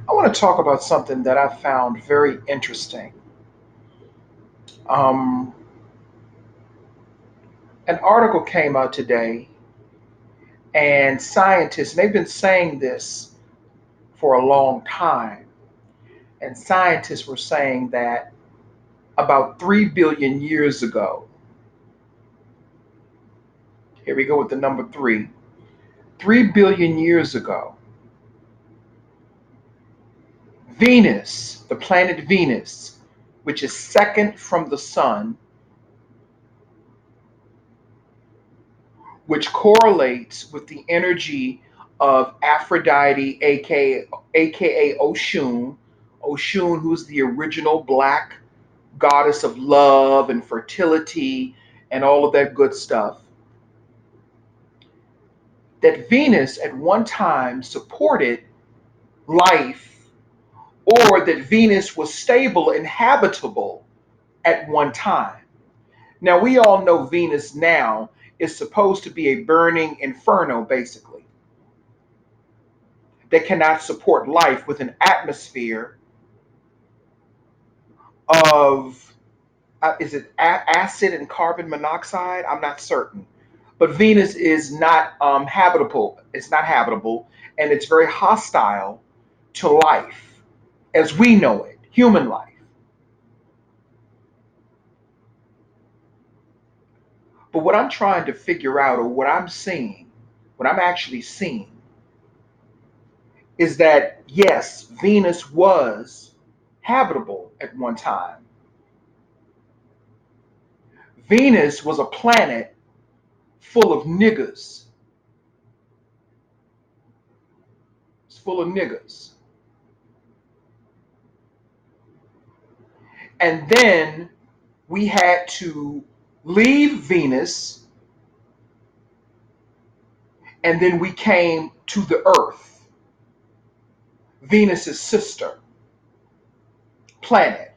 I want to talk about something that I found very interesting. Um, an article came out today, and scientists, and they've been saying this for a long time, and scientists were saying that about 3 billion years ago, here we go with the number three, 3 billion years ago, Venus, the planet Venus, which is second from the sun, which correlates with the energy of Aphrodite, aka Oshun. Oshun, who's the original black goddess of love and fertility and all of that good stuff. That Venus at one time supported life, or that Venus was stable and habitable at one time. Now, we all know Venus now is supposed to be a burning inferno, basically, that cannot support life with an atmosphere of is it acid and carbon monoxide? I'm not certain, but Venus is not habitable. It's not habitable, and it's very hostile to life as we know it, human life. But what I'm trying to figure out, or what I'm seeing, what I'm actually seeing, is that yes, Venus was habitable at one time. Venus was a planet full of niggas. It's full of niggas. And then we had to leave Venus, and then we came to the Earth, Venus's sister planet.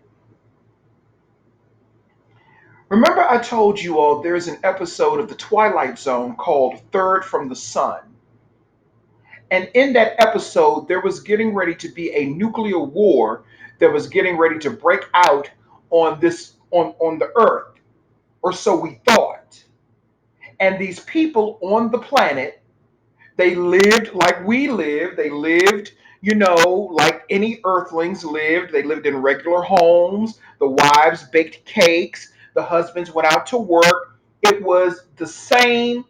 Remember, I told you all there's an episode of The Twilight Zone called Third from the Sun. And in that episode, there was getting ready to be a nuclear war that was getting ready to break out on the Earth, or so we thought. And these people on the planet, they lived like we lived. They lived, like any earthlings lived. They lived in regular homes. The wives baked cakes. The husbands went out to work. It was the same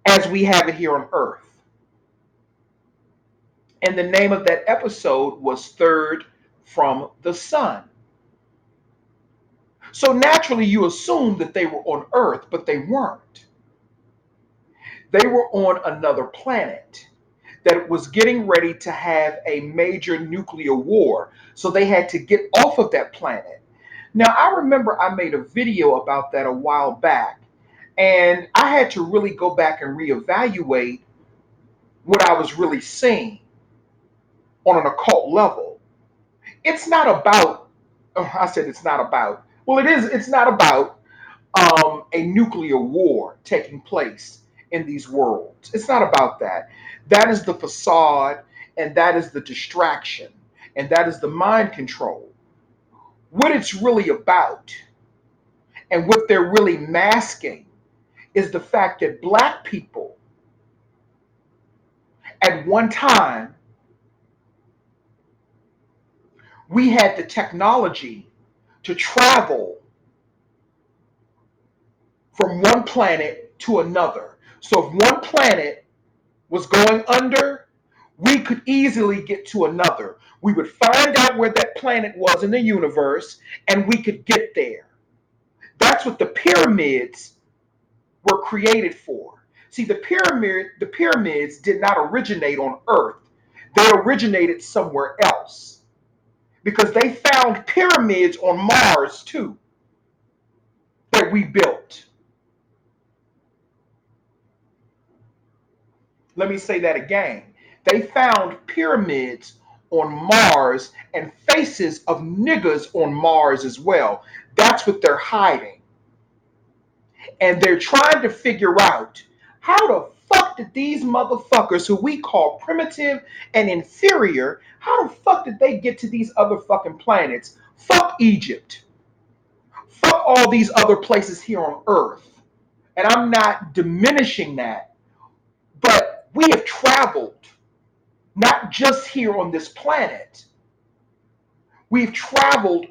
as we have it here on Earth. And the name of that episode was Third from the Sun. So naturally, you assume that they were on Earth, but they weren't. They were on another planet that was getting ready to have a major nuclear war. So they had to get off of that planet. Now, I remember I made a video about that a while back, and I had to really go back and reevaluate what I was really seeing on an occult level. It's not about, oh, I said it's not about, well, it is, it's not about a nuclear war taking place in these worlds. It's not about that. That is the facade, and that is the distraction, and that is the mind control. What it's really about, and what they're really masking, is the fact that black people at one time, we had the technology to travel from one planet to another. So if one planet was going under, we could easily get to another. We would find out where that planet was in the universe, and we could get there. That's what the pyramids were created for. See, the pyramids did not originate on Earth. They originated somewhere else because they found pyramids on Mars too that we built. Let me say that again. They found pyramids on Mars and faces of niggas on Mars as well. That's what they're hiding. And they're trying to figure out how the fuck did these motherfuckers who we call primitive and inferior, how the fuck did they get to these other fucking planets? Fuck Egypt. Fuck all these other places here on Earth. And I'm not diminishing that, but we have traveled, not just here on this planet. We've traveled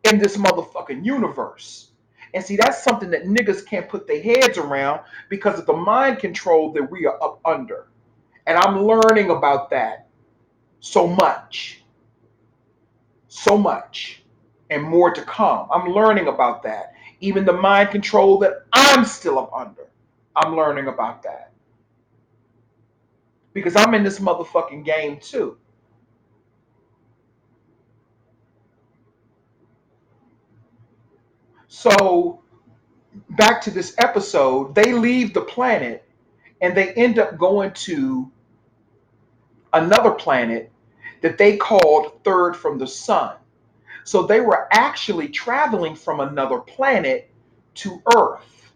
in this motherfucking universe. And see, that's something that niggas can't put their heads around because of the mind control that we are up under. And I'm learning about that so much, so much, and more to come. I'm learning about that. Even the mind control that I'm still up under, I'm learning about that. Because I'm in this motherfucking game too. So, back to this episode, they leave the planet and they end up going to another planet that they called third from the sun. So they were actually traveling from another planet to Earth.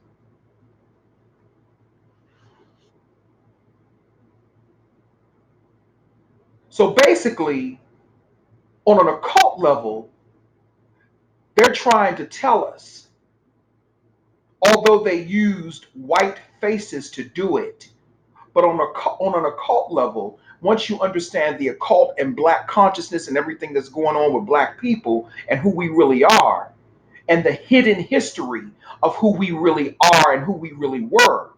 So basically, on an occult level, they're trying to tell us, although they used white faces to do it, but on an occult level, once you understand the occult and black consciousness and everything that's going on with black people and who we really are, and the hidden history of who we really are and who we really were,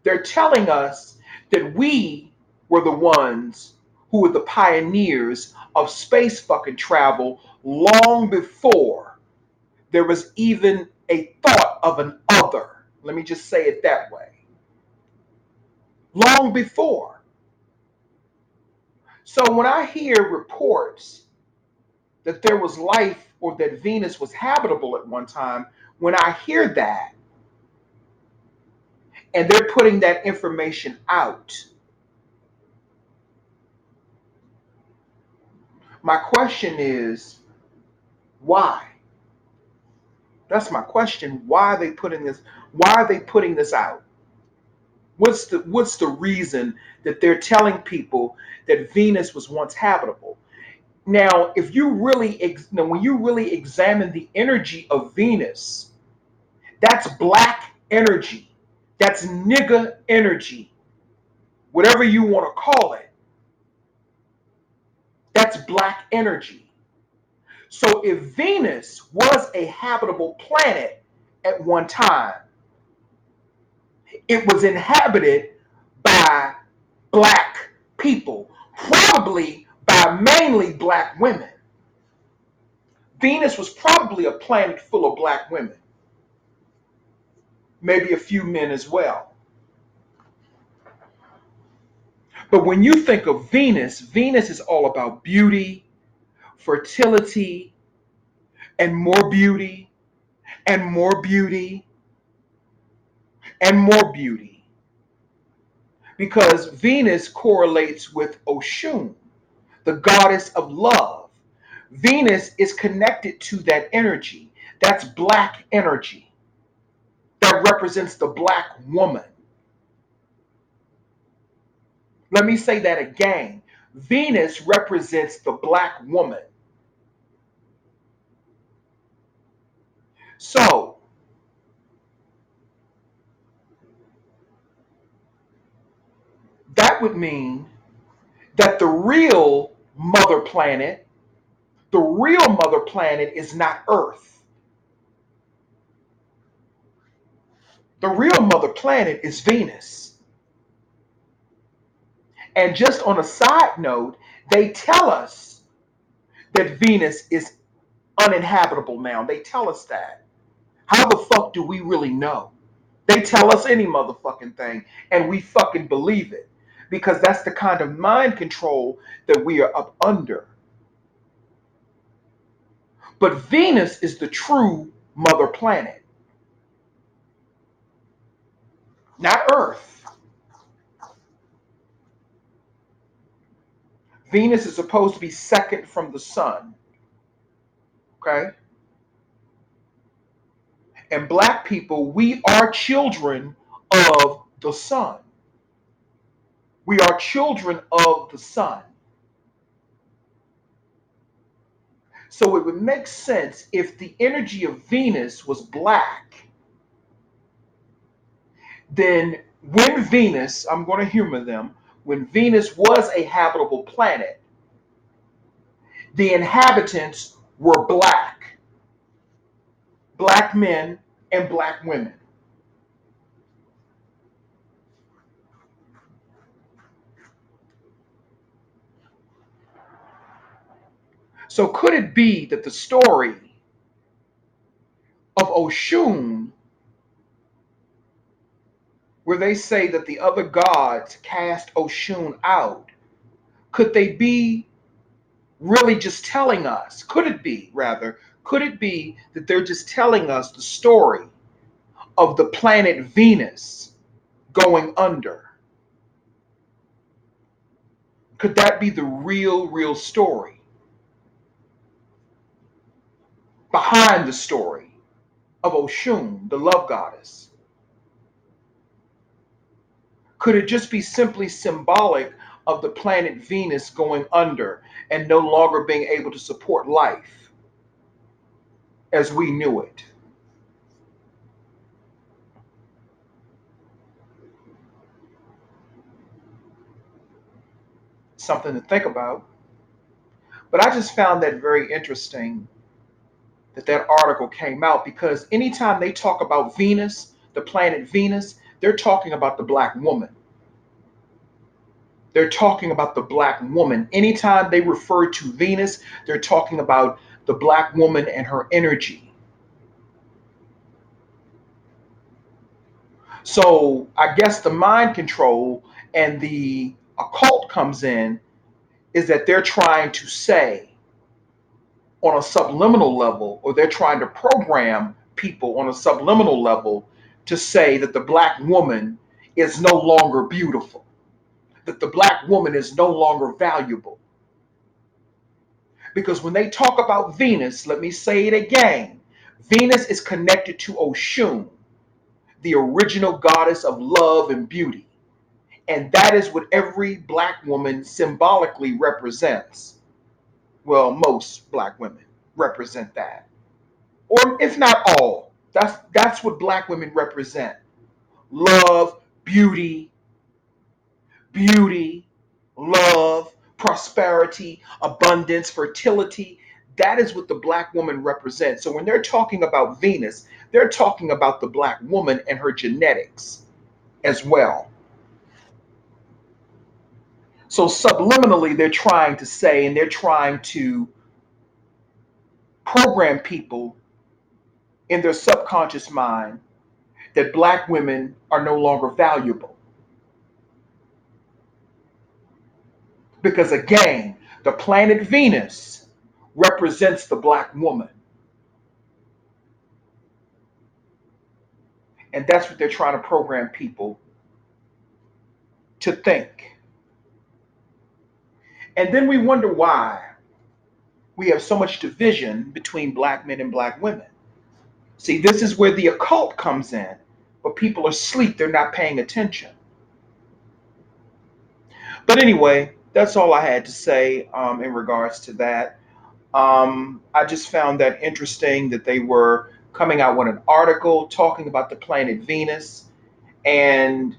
they're telling us that we were the ones who were the pioneers of space fucking travel long before there was even a thought of an other. Let me just say it that way. Long before. So when I hear reports that there was life or that Venus was habitable at one time, when I hear that and they're putting that information out, my question is why? That's my question. Why are they putting this? Why are they putting this out? What's the reason that they're telling people that Venus was once habitable? Now, if you really now, when you really examine the energy of Venus, that's black energy. That's nigga energy. Whatever you want to call it. That's black energy. So if Venus was a habitable planet at one time, it was inhabited by black people, probably by mainly black women. Venus was probably a planet full of black women, maybe a few men as well. But when you think of Venus, Venus is all about beauty, fertility, and more beauty, and more beauty, and more beauty. Because Venus correlates with Oshun, the goddess of love. Venus is connected to that energy. That's black energy. That represents the black woman. Let me say that again. Venus represents the black woman. So, that would mean that the real mother planet is not Earth. The real mother planet is Venus. And just on a side note, they tell us that Venus is uninhabitable now. They tell us that. How the fuck do we really know? They tell us any motherfucking thing, and we fucking believe it. Because that's the kind of mind control that we are up under. But Venus is the true mother planet, not Earth. Venus is supposed to be second from the sun. Okay? And black people, we are children of the sun. We are children of the sun. So it would make sense if the energy of Venus was black, then when Venus, I'm going to humor them, when Venus was a habitable planet, the inhabitants were black, black men and black women. So could it be that the story of Oshun, where they say that the other gods cast Oshun out, could they be really just telling us, could it be rather, could it be that they're just telling us the story of the planet Venus going under? Could that be the real story behind the story of Oshun, the love goddess? Could it just be simply symbolic of the planet Venus going under and no longer being able to support life as we knew it? Something to think about. But I just found that very interesting that that article came out because anytime they talk about Venus, the planet Venus, they're talking about the black woman. They're talking about the black woman. Anytime they refer to Venus, they're talking about the black woman and her energy. So I guess the mind control and the occult comes in is that they're trying to say on a subliminal level, or they're trying to program people on a subliminal level to say that the black woman is no longer beautiful, that the black woman is no longer valuable. Because when they talk about Venus, let me say it again, Venus is connected to Oshun, the original goddess of love and beauty. And that is what every black woman symbolically represents. Well, most black women represent that. Or if not all, that's what black women represent. Love, beauty, beauty, love, prosperity, abundance, fertility. That is what the black woman represents. So when they're talking about Venus, they're talking about the black woman and her genetics as well. So subliminally, they're trying to say and they're trying to program people in their subconscious mind that black women are no longer valuable. Because again, the planet Venus represents the black woman. And that's what they're trying to program people to think. And then we wonder why we have so much division between black men and black women. See, this is where the occult comes in, but people are asleep, they're not paying attention. But anyway, that's all I had to say in regards to that. I just found that interesting that they were coming out with an article talking about the planet Venus, and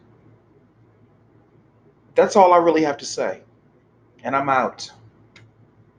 that's all I really have to say. And I'm out.